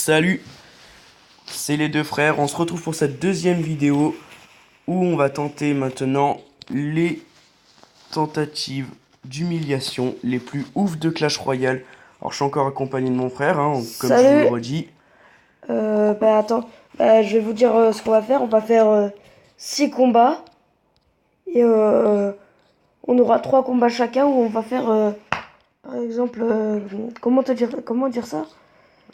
Salut, c'est les deux frères. On se retrouve pour cette deuxième vidéo où on va tenter maintenant les tentatives d'humiliation les plus ouf de Clash Royale. Alors je suis encore accompagné de mon frère, hein, comme je vous le Salut. redis. Attends. Je vais vous dire ce qu'on va faire. On va faire 6 combats. Et on aura 3 combats chacun où on va faire, par exemple, comment dire ça?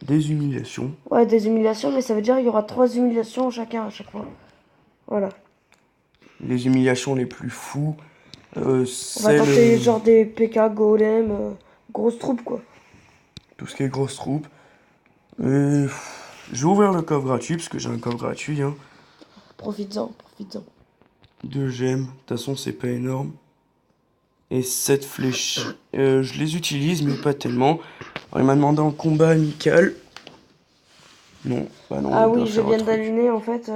Des humiliations. Ouais, des humiliations, mais ça veut dire qu'il y aura 3 humiliations chacun à chaque fois. Voilà. Les humiliations les plus fous. On va Celles... tenter genre des PK, Golem, grosses troupes quoi. tout ce qui est grosse troupe. Je vais ouvrir le coffre gratuit parce que j'ai un coffre gratuit. Hein. Profites-en, profites-en. 2 gemmes. De toute façon, c'est pas énorme. Et 7 flèches. Je les utilise, mais pas tellement. Alors, il m'a demandé en combat amical. Non, bah non, Ah il doit oui, je faire un viens truc. d'allumer en fait.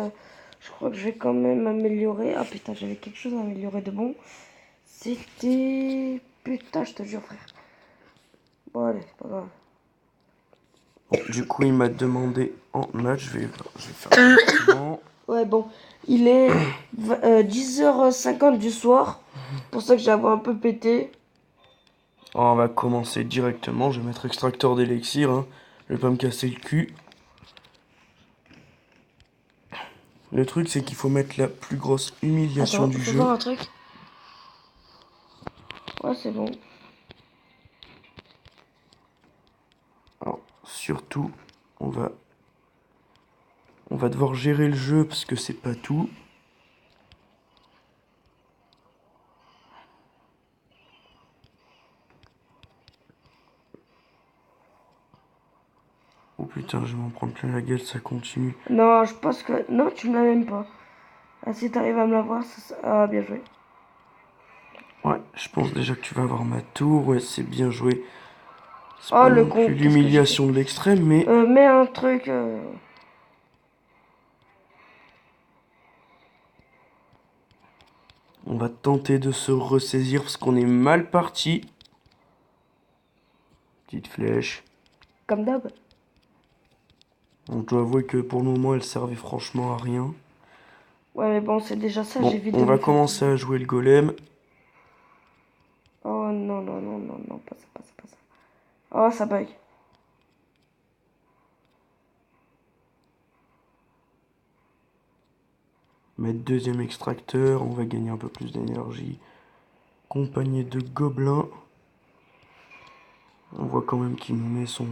Je crois que je vais quand même améliorer. Ah putain, j'avais quelque chose à améliorer de bon. C'était... Putain, je te jure, frère. Bon, allez, c'est pas grave. Bon, du coup, il m'a demandé en match. Je vais faire rapidement. Ouais, bon, il est 10h50 du soir. C'est pour ça que j'ai la voix un peu pété. Alors, on va commencer directement. Je vais mettre extracteur d'élixir. Hein. Je vais pas me casser le cul. Le truc, c'est qu'il faut mettre la plus grosse humiliation Attends, du fais jeu. voir un truc. Ouais, c'est bon. Alors, surtout, on va devoir gérer le jeu parce que c'est pas tout. Oh putain, je vais m'en prendre plein la gueule, ça continue. Non, je pense que... Non, tu me l'as même pas. Ah, si t'arrives à me l'avoir, ah, bien joué. Ouais, je pense déjà que tu vas avoir ma tour. Ouais, c'est bien joué. C'est Oh, pas le non con, plus qu'est-ce que j'ai fait? l'humiliation de l'extrême, mais Mets un truc... on va tenter de se ressaisir parce qu'on est mal parti. Petite flèche. comme d'hab. On doit avouer que pour le moment, elle servait franchement à rien. Ouais, mais bon, c'est déjà ça, Bon, j'évite on de me va faire commencer toucher. à jouer le golem. Oh, non, non, non, non, non, pas ça, pas ça, pas ça. Oh, ça bug. Mettre deuxième extracteur, on va gagner un peu plus d'énergie. Compagnie de gobelins. On voit quand même qu'il nous met son...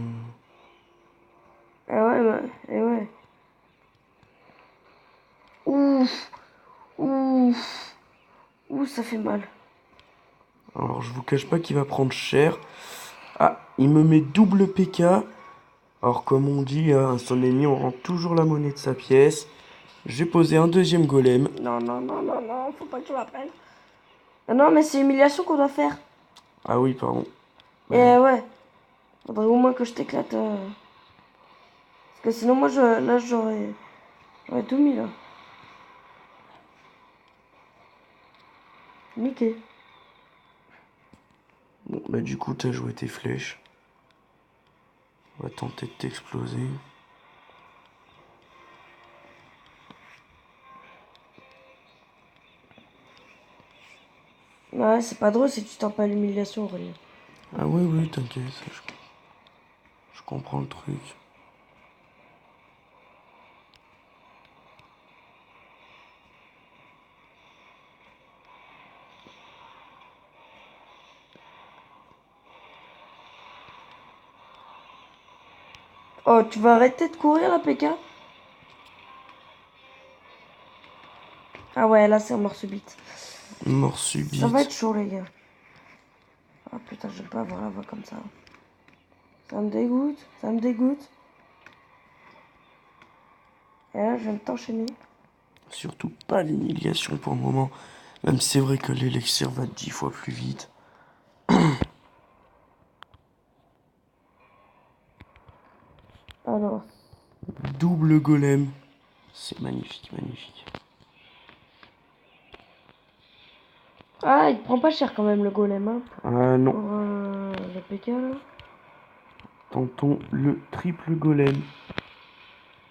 Ah ouais, ouais, et ouais. Ouf, ouf, ouf, ça fait mal. Alors, je vous cache pas qu'il va prendre cher. Ah, il me met double PK. Alors, comme on dit à son ennemi, on rend toujours la monnaie de sa pièce. J'ai posé un deuxième golem. Non, non, non, non, non, faut pas que tu m'appelles. Ah non, mais c'est humiliation qu'on doit faire. Ah oui, pardon. Et Ouais. ouais, faudrait au moins que je t'éclate. Parce que sinon, moi, là, j'aurais tout mis, là. Niqué. Bon, bah du coup, t'as joué tes flèches. On va tenter de t'exploser. Ouais, c'est pas drôle si tu t'en pas l'humiliation, Aurélien. Ah oui, oui, t'inquiète, je comprends le truc. Oh, tu vas arrêter de courir, là, PK? Ah ouais, là, c'est un mort subite. Mort Ça va être subite. chaud, les gars. Ah putain, je vais pas avoir la voix comme ça. Ça me dégoûte, ça me dégoûte. Et là, je viens de t'enchaîner. Surtout pas l'humiliation pour le moment. Même si c'est vrai que l'élixir va 10 fois plus vite. Alors. Double golem. C'est magnifique, magnifique. Ah, il prend pas cher quand même, le golem, hein. Ah non. Pour le PK, là. Tentons le triple golem.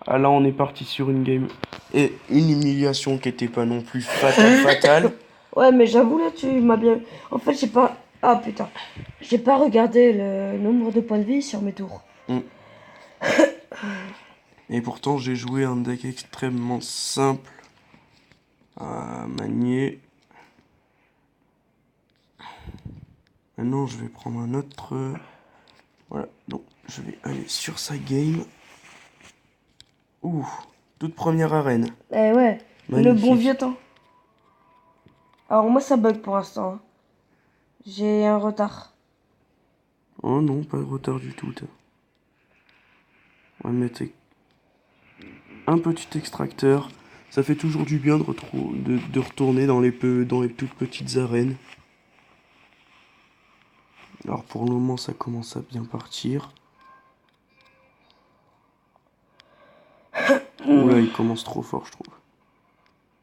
Ah là, on est parti sur une game. Et une humiliation qui était pas non plus fatale. Ouais, mais j'avoue, là, tu m'as bien... En fait, j'ai pas... Ah, putain. J'ai pas regardé le nombre de points de vie sur mes tours. Et pourtant, j'ai joué un deck extrêmement simple à manier. Maintenant, je vais prendre un autre... Voilà, donc je vais aller sur sa game. Ouh, toute première arène. Eh ouais, le Magnifique. bon vieux temps. Alors moi, ça bug pour l'instant, hein. J'ai un retard. Oh non, pas de retard du tout. On va mettre un petit extracteur. Ça fait toujours du bien de retourner dans les toutes petites arènes. Alors pour le moment, ça commence à bien partir. Oula, il commence trop fort, je trouve.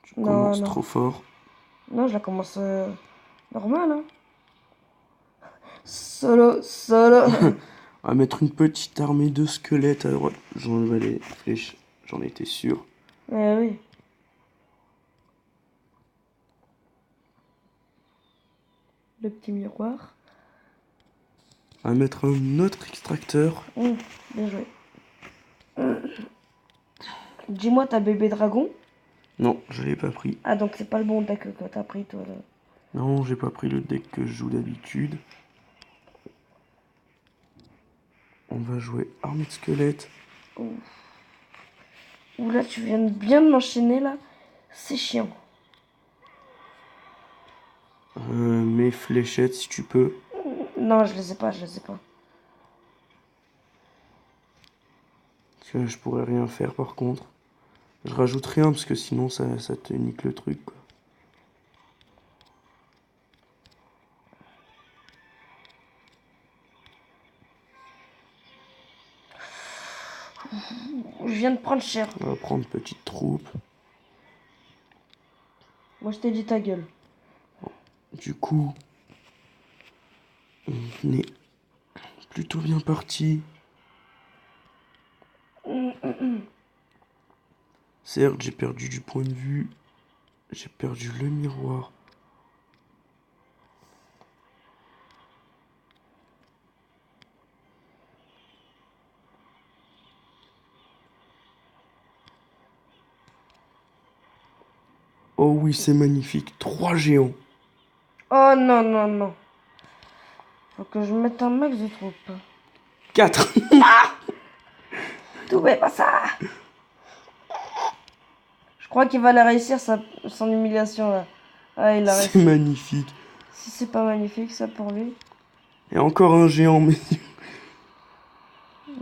Tu commences Non. trop fort. Non, je la commence normal, hein. Solo. On va mettre une petite armée de squelettes à droite. J'enlève les flèches, j'en étais sûr. Eh oui. Le petit miroir. On va mettre un autre extracteur. Bien joué. Dis-moi, t'as bébé dragon? Non, je l'ai pas pris. Ah, donc c'est pas le bon deck que t'as pris, toi, là. Non, j'ai pas pris le deck que je joue d'habitude. On va jouer armée de squelettes. Ouh là, tu viens bien de m'enchaîner, là. C'est chiant. Mes fléchettes, si tu peux. Non, je les ai pas. Je pourrais rien faire par contre. Je rajoute rien parce que sinon ça te nique le truc, quoi. Je viens de prendre cher. On va prendre petite troupe. Moi, je t'ai dit ta gueule. Du coup, on est plutôt bien parti. Certes, j'ai perdu du point de vue. J'ai perdu le miroir. Oh oui, c'est magnifique. 3 géants. Oh non. Faut que je mette un max de troupes. 4. Tout mais pas ça. Je crois qu'il va la réussir, son humiliation, là. Ah, il a C'est réussi. magnifique. Si c'est pas magnifique, ça, pour lui. Et encore un géant, mais...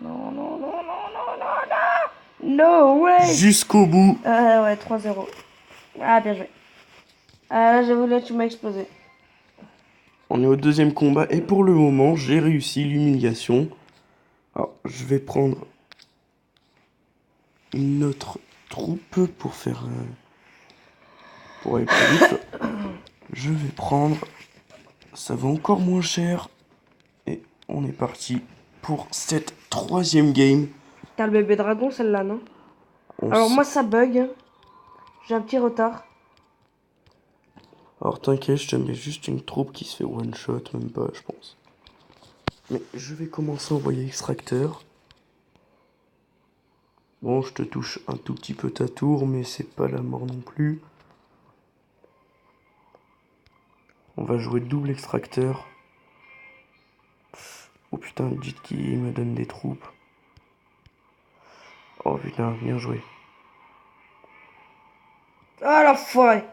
Non. No way. Jusqu'au bout. Ah ouais, 3-0. Ah, bien joué. Ah là, j'avoue, là, tu m'as explosé. On est au deuxième combat et pour le moment, j'ai réussi l'humiliation. Alors, je vais prendre une autre troupe pour faire... pour aller plus vite. Je vais prendre... Ça va encore moins cher. Et on est parti pour cette troisième game. T'as le bébé dragon, celle-là, non? On Alors s- moi, ça bug. J'ai un petit retard. Alors t'inquiète, je te mets juste une troupe qui se fait one shot, même pas, je pense. Mais je vais commencer à envoyer extracteur. Bon, je te touche un tout petit peu ta tour, mais c'est pas la mort non plus. On va jouer double extracteur. Oh putain, dites qui me donne des troupes. Oh putain, bien joué. Ah, l'enfoiré.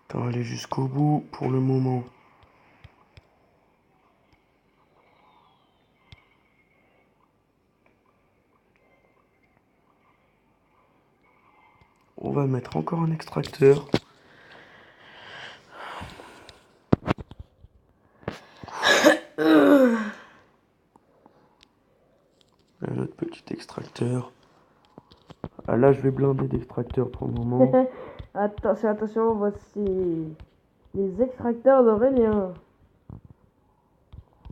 T'en aller jusqu'au bout pour le moment. On va mettre encore un extracteur. Un autre petit extracteur. Ah là, je vais blinder d'extracteurs pour le moment. Attention, voici les extracteurs d'Aurélien.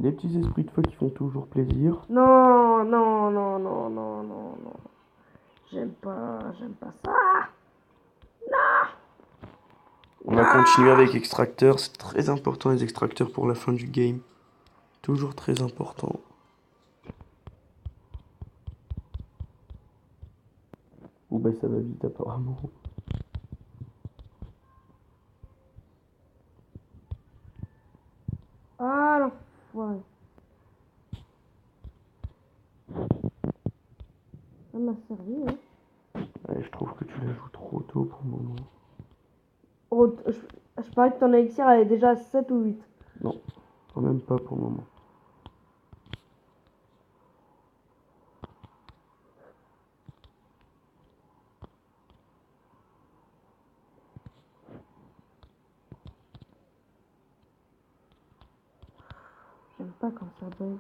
Les petits esprits de feu qui font toujours plaisir. Non, non, non, non, non, non, non. J'aime pas ça. On va continuer avec extracteur. C'est très important les extracteurs pour la fin du game. Toujours très important. Ou bah ça va vite apparemment. Ah, l'enfoiré. Ça m'a servi, hein. Ouais, je trouve que tu la joues trop tôt pour le moment. Oh, je parie que ton élixir elle est déjà à 7 ou 8. Non, quand même pas pour le moment. J'aime pas quand ça bug.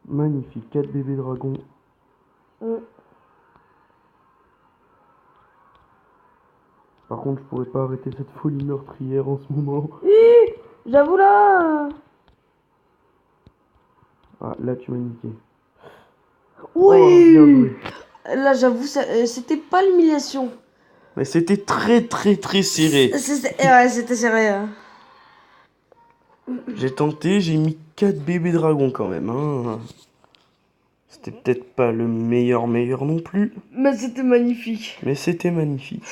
Magnifique, 4 bébés dragons. Par contre, je pourrais pas arrêter cette folie meurtrière en ce moment. J'avoue là. Ah, là tu m'as niqué. Oui. Oh, bien joué. Là, j'avoue, c'était pas l'humiliation. Mais c'était très très très serré. Ouais, c'était sérieux. J'ai tenté, j'ai mis 4 bébés dragons quand même. Hein. C'était peut-être pas le meilleur non plus. Mais c'était magnifique. Mais c'était magnifique.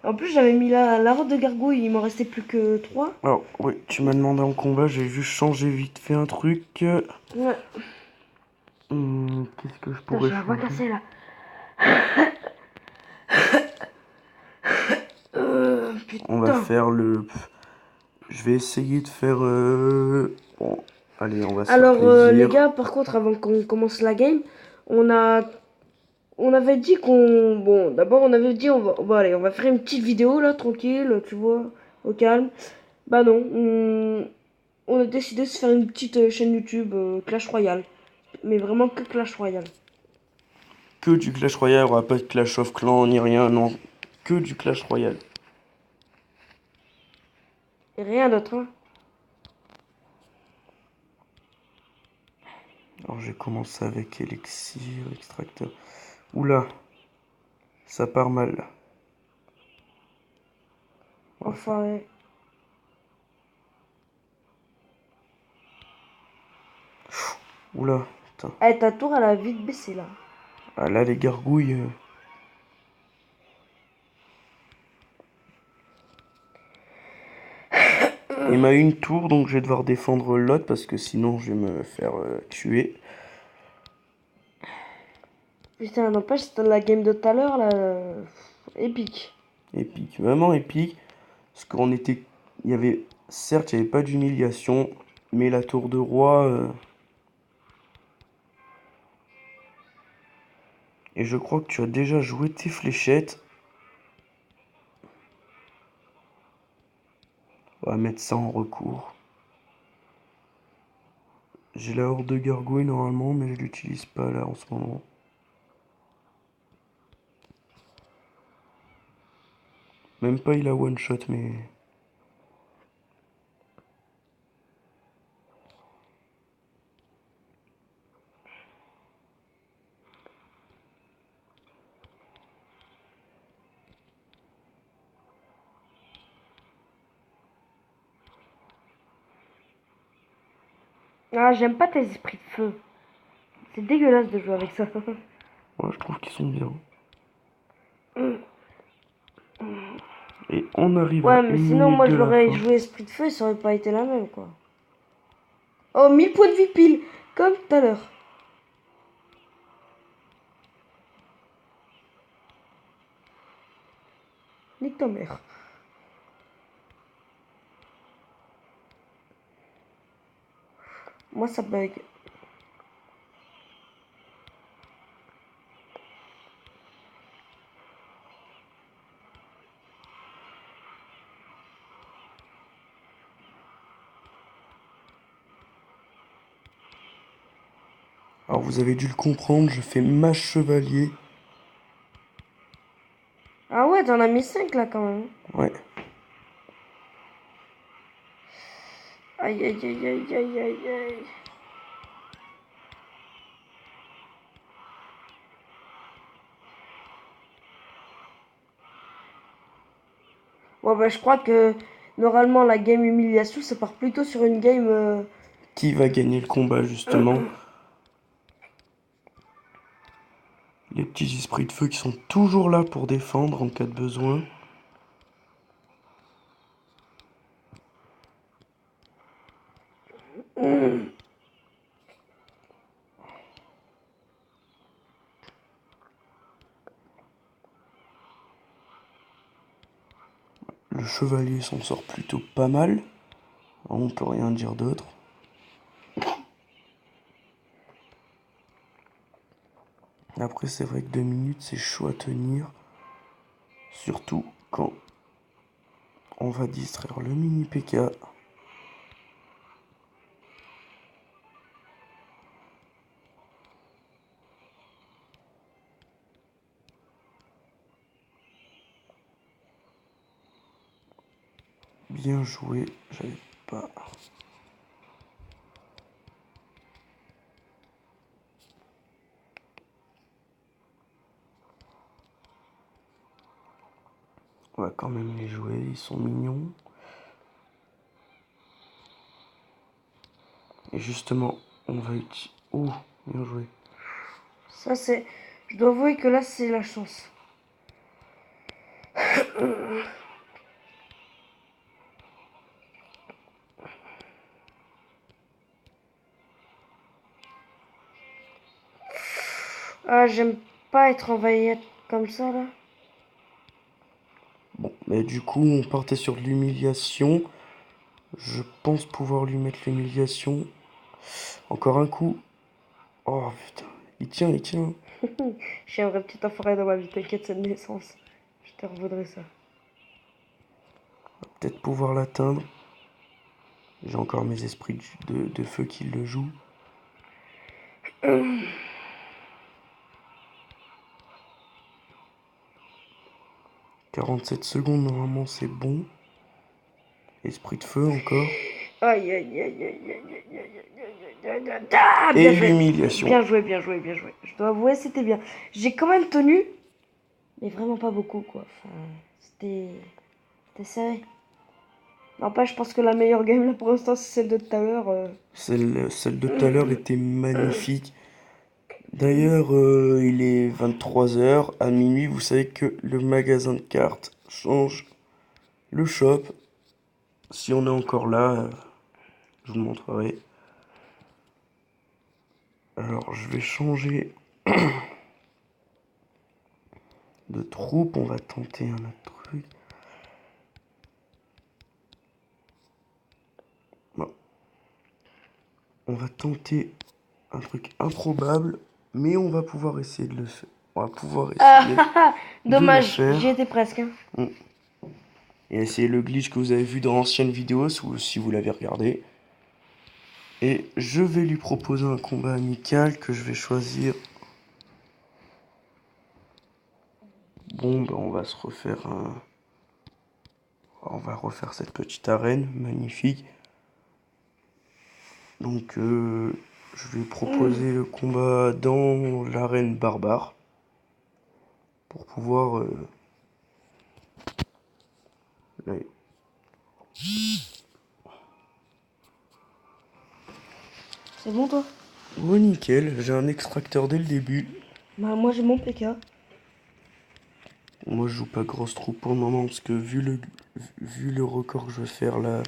En plus, j'avais mis la route de gargouille, il m'en restait plus que 3. Alors, oui, tu m'as demandé en combat, j'ai juste changé vite fait un truc. Ouais. Qu'est-ce que je pourrais Je la vois changer? casser là. Putain. On va faire le... Je vais essayer de faire... Bon, allez, on va se faire Alors, plaisir. les gars, par contre, avant qu'on commence la game, on avait dit qu'on... Bon, d'abord, on avait dit, allez, on va faire une petite vidéo, là, tranquille, tu vois, au calme. Bah non, on a décidé de se faire une petite chaîne YouTube Clash Royale. Mais vraiment que Clash Royale. Que du Clash Royale, on aura pas de Clash of Clans ni rien, non. Que du Clash Royale. Et rien d'autre, hein. Alors j'ai commencé avec Elixir, extracteur. Oula, ça part mal. Enfoiré. Oula, putain. Eh, ta tour, elle a vite baissé, là. Ah là, les gargouilles... Il m'a une tour, donc je vais devoir défendre l'autre, parce que sinon je vais me faire tuer. Putain, n'empêche, c'était la game de tout à l'heure, là. Épique. Épique, vraiment épique. Parce qu'on était... Il y avait... Certes, il n'y avait pas d'humiliation, mais la tour de roi... Et je crois que tu as déjà joué tes fléchettes. On va mettre ça en recours. J'ai la horde de gargouilles normalement, mais je l'utilise pas là en ce moment. Même pas il a one shot, mais... Ah, j'aime pas tes esprits de feu. C'est dégueulasse de jouer avec ça. Ouais, je trouve qu'ils sont bien. Et on arrive à Ouais, une mais sinon, minute moi, de je la l'aurais fin. joué esprit de feu et ça aurait pas été la même, quoi. Oh, 1000 points de vie pile, comme tout à l'heure. Nique ta mère. Moi, ça bug. Alors vous avez dû le comprendre, je fais mage chevalier. Ah ouais, t'en as mis 5 là quand même. Ouais. Aïe, aïe, aïe, aïe, aïe, aïe, aïe. Bon, bah, je crois que normalement, la game humiliation, ça part plutôt sur une game. Qui va gagner le combat, justement? Les petits esprits de feu qui sont toujours là pour défendre en cas de besoin. Le chevalier s'en sort plutôt pas mal. On peut rien dire d'autre. Après, c'est vrai que 2 minutes, c'est chaud à tenir. Surtout quand on va distraire le mini PK. Bien joué, j'avais pas... On va quand même les jouer, ils sont mignons. Et justement, on va utiliser... Oh, bien joué. Ça, c'est. Je dois avouer que là, c'est la chance. Ah, j'aime pas être envahi comme ça là. Bon, mais du coup, on partait sur de l'humiliation. Je pense pouvoir lui mettre l'humiliation. Encore un coup. Oh putain, il tient, il tient. J'ai un vrai petit enfoiré dans ma vie, t'inquiète, c'est de naissance. Je te revaudrai ça. Peut-être pouvoir l'atteindre. J'ai encore mes esprits de feu qui le jouent. 47 secondes, normalement, c'est bon. Esprit de feu encore. Aïe, aïe, aïe, aïe, aïe, aïe, aïe, aïe, aïe, aïe. Ah, Et bien joué. l'humiliation. Bien joué, bien joué, bien joué. Je dois avouer, c'était bien. J'ai quand même tenu, mais vraiment pas beaucoup, quoi. Enfin, c'était serré. N'empêche, je pense que la meilleure game là pour l'instant, c'est celle de tout à l'heure. Celle de tout à l'heure était magnifique. D'ailleurs, il est 23 h. À minuit, vous savez que le magasin de cartes change le shop. Si on est encore là, je vous le montrerai. Alors, je vais changer de troupe. On va tenter un autre truc. Bon. On va tenter un truc improbable, mais on va pouvoir essayer de le faire. On va pouvoir essayer de le Dommage, faire. j'y étais presque. Hein. Et essayer le glitch que vous avez vu dans l'ancienne vidéo, si vous l'avez regardé. Et je vais lui proposer un combat amical que je vais choisir. Bon, ben on va se refaire un... On va refaire cette petite arène magnifique. Donc, je vais proposer le combat dans l'arène barbare. Pour pouvoir... C'est bon, toi? Oh, nickel, j'ai un extracteur dès le début. Bah, moi, j'ai mon PK. Moi, je joue pas grosse troupe pour le moment parce que vu le record que je vais faire là...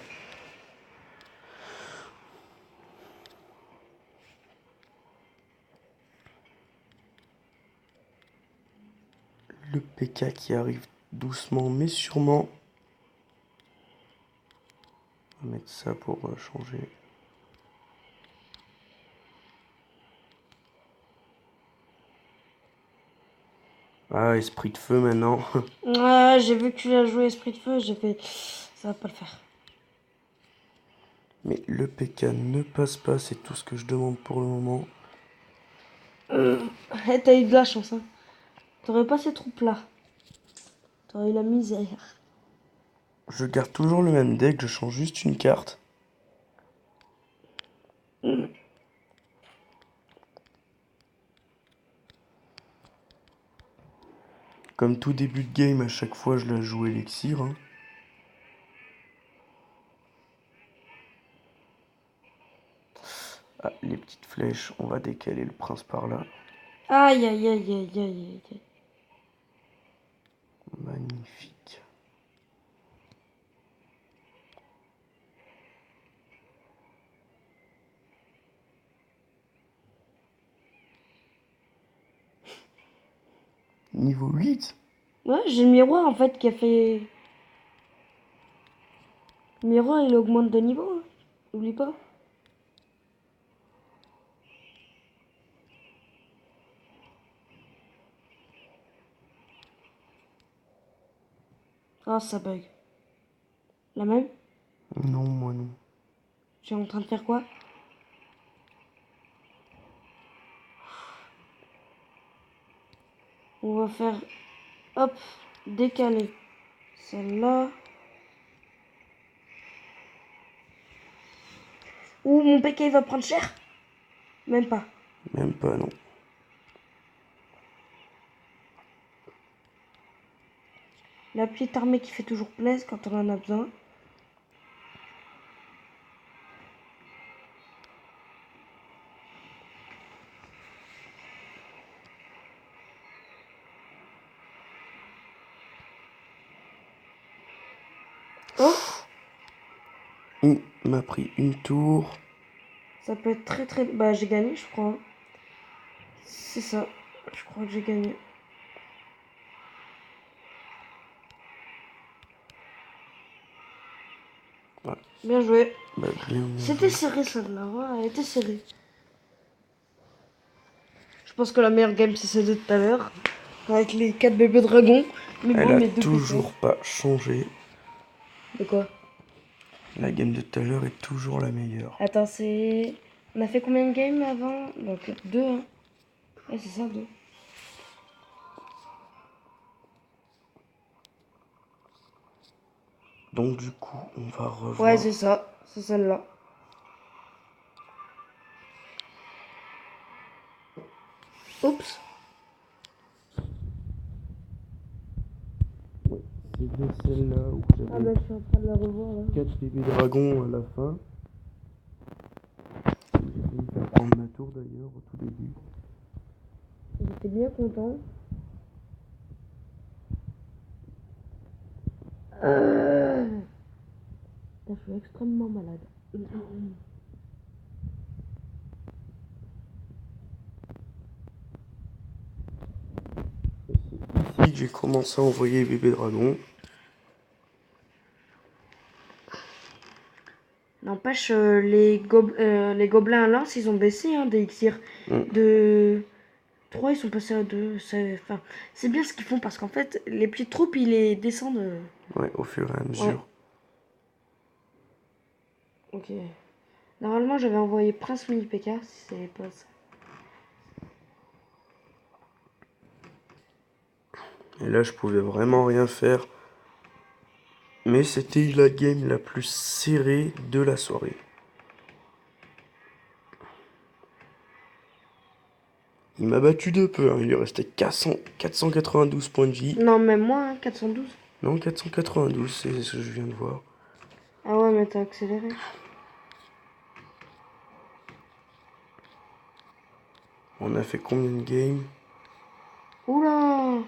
Le PK qui arrive doucement mais sûrement. On va mettre ça pour changer. Ah, esprit de feu maintenant. Ouais, j'ai vu que tu as joué Esprit de Feu, j'ai fait. Ça va pas le faire. Mais le PK ne passe pas, c'est tout ce que je demande pour le moment. Eh, t'as eu de la chance, hein. T'aurais pas ces troupes là. T'aurais eu la misère. Je garde toujours le même deck, je change juste une carte. Comme tout début de game, à chaque fois je la joue élixir. Hein. Ah, les petites flèches, on va décaler le prince par là. Aïe, aïe, aïe, aïe, aïe, aïe. Magnifique. Niveau 8. Ouais, j'ai le miroir en fait qui a fait. Le miroir il augmente de niveau, hein. N'oublie pas. Ah, ça bug. La même? Non, moi non. Tu es en train de faire quoi? On va faire. Hop, décaler. Celle-là. Ouh, mon PK il va prendre cher? Même pas. Même pas, non. La petite armée qui fait toujours plaisir quand on en a besoin. Oh, Il m'a pris une tour. ça peut être très très. Bah, j'ai gagné, je crois. C'est ça. Je crois que j'ai gagné. Ouais. Bien joué. Bah, bien C'était joué. serré celle-là. Ouais, elle était serrée. Je pense que la meilleure game c'est celle de tout à l'heure. Avec les 4 bébés dragons. Mais Elle bon, a mes 2 toujours pas changé. De quoi? La game de tout à l'heure est toujours la meilleure. Attends, c'est. On a fait combien de games avant? Donc 2, hein. Ouais, c'est ça, 2. Donc du coup, on va revoir. Ouais, c'est ça. C'est celle-là. Oups. C'est de celle-là où Ah j'avais bah, je suis en train de la revoir là. 4 bébés dragons à la fin. J'ai failli faire prendre ma tour d'ailleurs au tout début. J'étais bien content. Putain, je suis extrêmement malade. Et c'est ici que j'ai commencé à envoyer les bébés dragons. N'empêche, les gobelins à lance, ils ont baissé hein, des Xir. Mm. De 3, ils sont passés à 2. Enfin, c'est bien ce qu'ils font parce qu'en fait, les petites troupes, ils les descendent. Ouais, au fur et à mesure. Ok. Normalement, j'avais envoyé Prince Mini PK si c'est pas ça. Et là, je pouvais vraiment rien faire. Mais c'était la game la plus serrée de la soirée. Il m'a battu de peu, hein. Il lui restait 492 points de vie. Non, même moi, hein, 412. Non, 492, c'est ce que je viens de voir. Ah ouais, mais t'as accéléré. On a fait combien de games? Oula!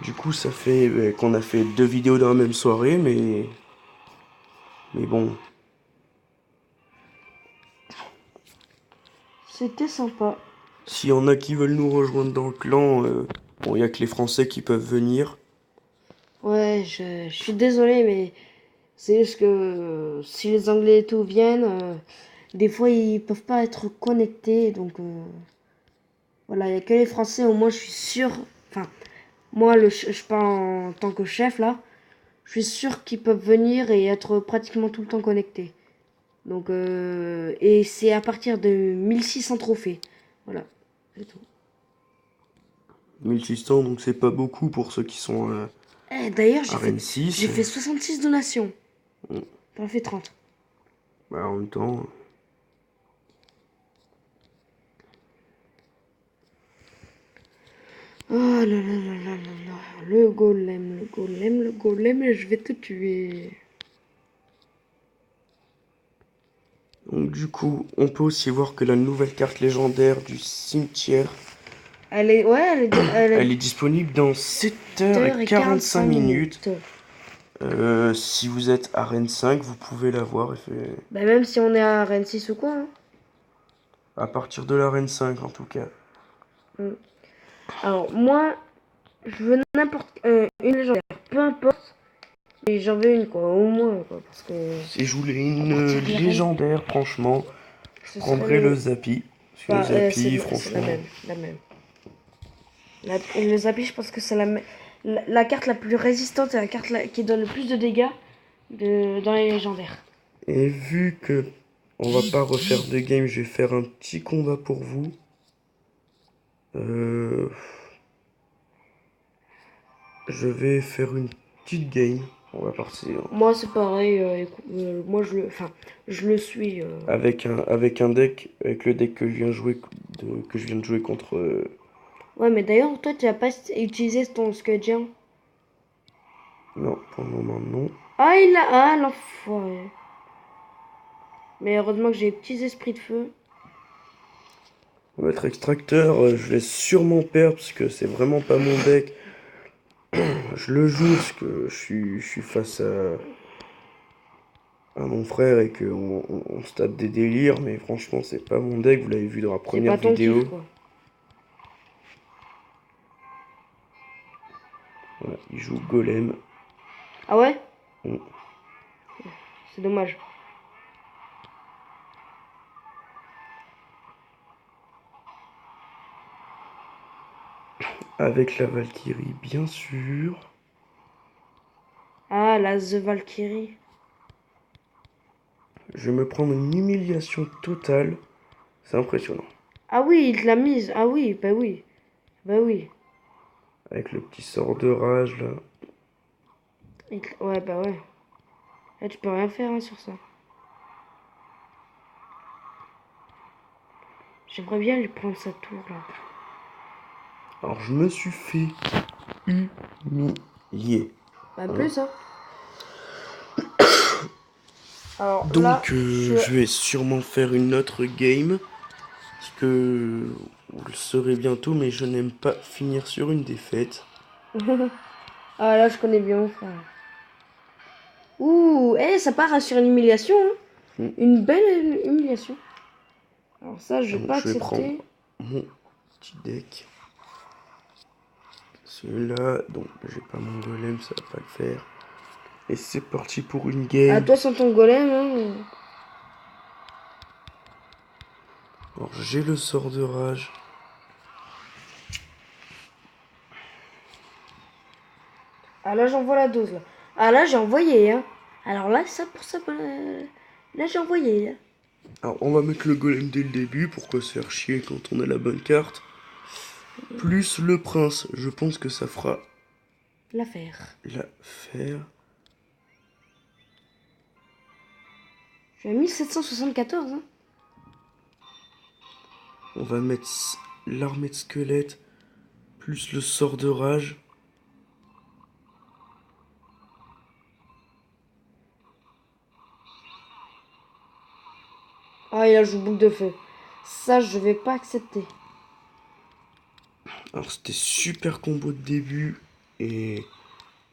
Du coup, ça fait qu'on a fait 2 vidéos dans la même soirée, mais bon. C'était sympa. S'il y en a qui veulent nous rejoindre dans le clan, bon, il n'y a que les Français qui peuvent venir. Ouais, je suis désolé, mais c'est juste que si les Anglais et tout viennent, des fois ils peuvent pas être connectés. Donc voilà, il n'y a que les Français, au moins je suis sûr. Enfin, moi, je parle en tant que chef là. Je suis sûr qu'ils peuvent venir et être pratiquement tout le temps connectés. Donc, et c'est à partir de 1600 trophées. Voilà, c'est tout. 1600, donc c'est pas beaucoup pour ceux qui sont D'ailleurs, Arène 6. j'ai fait 66 donations. T'en as fait 30. Bah, en même temps... Oh là là là là là là. Le golem, le golem, le golem, et je vais te tuer. Donc du coup, on peut aussi voir que la nouvelle carte légendaire du cimetière, Elle est, ouais, elle est disponible dans 7h45 minutes. Si vous êtes Arène 5, vous pouvez la voir. Bah, même si on est à Rennes 6 ou quoi. Hein. À partir de l'Arène 5 en tout cas. Alors, moi, je veux n'importe une légendaire, peu importe. Mais j'en veux une, quoi, au moins, quoi, parce que... Si je voulais une légendaire, franchement, je prendrais le Zappi. Parce que le Zappi, franchement... C'est la même. Le Zappi, je pense que c'est la carte la plus résistante et la carte qui donne le plus de dégâts dans les légendaires. Et vu que on va pas refaire de game, je vais faire un petit combat pour vous. Je vais faire une petite game. On va partir. Moi, c'est pareil. Moi, je le suis. Avec un deck, avec le deck que je viens de jouer contre. Ouais, mais d'ailleurs, toi, tu n'as pas utilisé ton Scudgeon. Non, pour le moment non. Ah, l'enfoiré. Mais heureusement que j'ai les petits esprits de feu. On va mettre extracteur, je vais sûrement perdre parce que c'est vraiment pas mon deck. Je le joue parce que je suis face à mon frère et qu'on se tape des délires, mais franchement c'est pas mon deck, vous l'avez vu dans la première vidéo. Kiff, quoi. Voilà, il joue Golem. Ah ouais? C'est dommage. Avec la Valkyrie, bien sûr. Ah, la The Valkyrie. Je vais me prendre une humiliation totale. C'est impressionnant. Ah oui, il te l'a mise. Ah oui, bah oui. Bah oui. Avec le petit sort de rage là. Ouais, bah ouais. Là, tu peux rien faire hein, sur ça. J'aimerais bien lui prendre sa tour là. Alors je me suis fait humilier. Bah plus hein. Alors, donc là, je vais sûrement faire une autre game. Parce que vous le saurez bientôt, mais je n'aime pas finir sur une défaite. Ah là, je connais bien mon frère. Ouh, ça part sur une humiliation. Hein. Une belle humiliation. Alors ça, je vais pas accepter. Je vais prendre mon petit deck. Celui-là, donc j'ai pas mon golem, ça va pas le faire. Et c'est parti pour une game. Ah, toi sans ton golem, hein. Alors j'ai le sort de rage. Ah là, j'envoie la dose là. Ah là, j'ai envoyé, hein. Alors là, ça pour ça, là j'ai envoyé. Hein. Alors on va mettre le golem dès le début, pourquoi se faire chier quand on a la bonne carte. Plus le prince, je pense que ça fera l'affaire. L'affaire. Je suis à 1774. Hein. On va mettre l'armée de squelettes, plus le sort de rage. Ah, il a joué boucle de feu. Ça, je vais pas accepter. Alors, c'était super combo de début. Et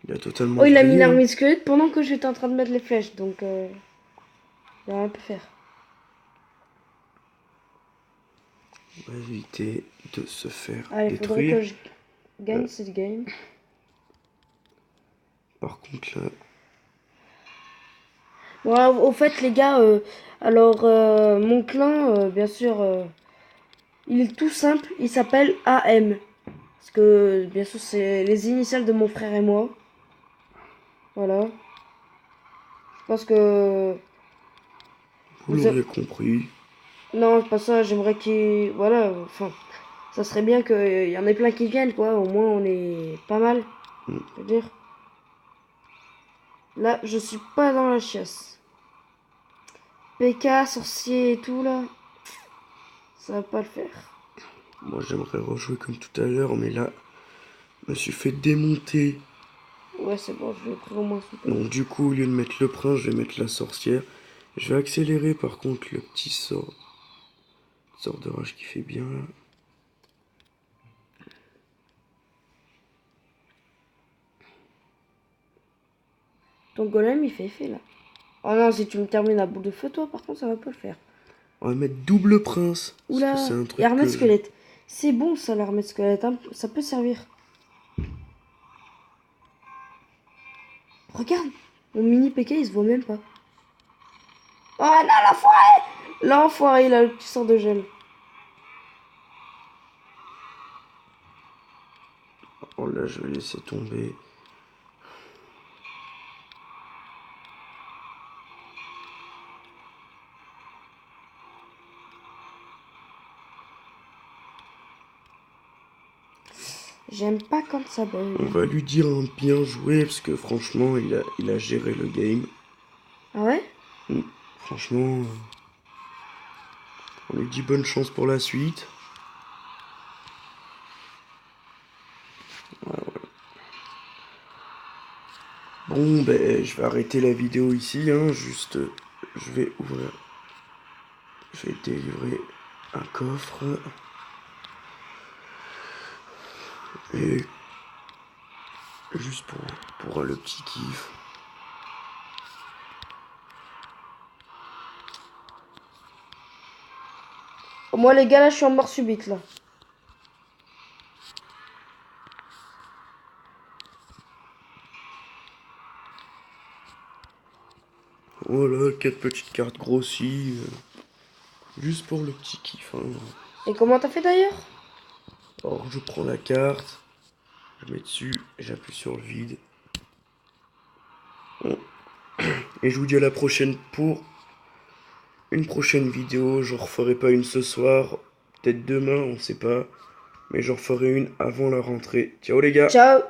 il a totalement... Oh, il a mis l'armée de squelette pendant que j'étais en train de mettre les flèches. Donc, il a rien pu faire. On va éviter de se faire Allez, détruire. faudrait que je gagne cette game. Par contre, là... Bon, au fait, les gars, alors, mon clan, bien sûr, il est tout simple. Il s'appelle AM. Parce que, bien sûr, c'est les initiales de mon frère et moi. Voilà. Je pense que... Vous l'aurez compris. Non, pas ça, j'aimerais qu'il... Voilà, enfin, ça serait bien qu'il y en ait plein qui viennent, quoi. Au moins, on est pas mal, je veux dire. Là, je suis pas dans la chiasse. PK, sorcier et tout, là, ça va pas le faire. Moi, j'aimerais rejouer comme tout à l'heure, mais là, je me suis fait démonter. Ouais, c'est bon, je vais pris au moins ce Donc, du coup, au lieu de mettre le prince, je vais mettre la sorcière. Je vais accélérer, par contre, le petit sort. Sort de rage qui fait bien, là. Ton golem, il fait effet, là. Oh non, si tu me termines à boule de feu, toi, par contre, ça va pas le faire. On va mettre double prince. Oula, C'est un et truc armée de que squelette. C'est bon, ça, l'armée de squelette, hein. Ça peut servir. Regarde, mon mini PK, il se voit même pas. Oh non, l'enfoiré! L'enfoiré, il a le petit sort de gel. Oh là, je vais laisser tomber. J'aime pas quand ça bug. On va lui dire un bien joué, parce que franchement, il a géré le game. Ah ouais? Franchement, on lui dit bonne chance pour la suite. Bon, ben, je vais arrêter la vidéo ici, hein. Juste, je vais ouvrir. Je vais délivrer un coffre. Et juste pour le petit kiff. Moi, les gars, là, je suis en mort subite, là. Voilà, 4 petites cartes grossies. Juste pour le petit kiff, hein. Et comment t'as fait d'ailleurs? Alors, je prends la carte. Je mets dessus, j'appuie sur le vide. Bon. Et je vous dis à la prochaine pour une prochaine vidéo. J'en referai pas une ce soir, peut-être demain, on sait pas. Mais j'en referai une avant la rentrée. Ciao les gars! Ciao!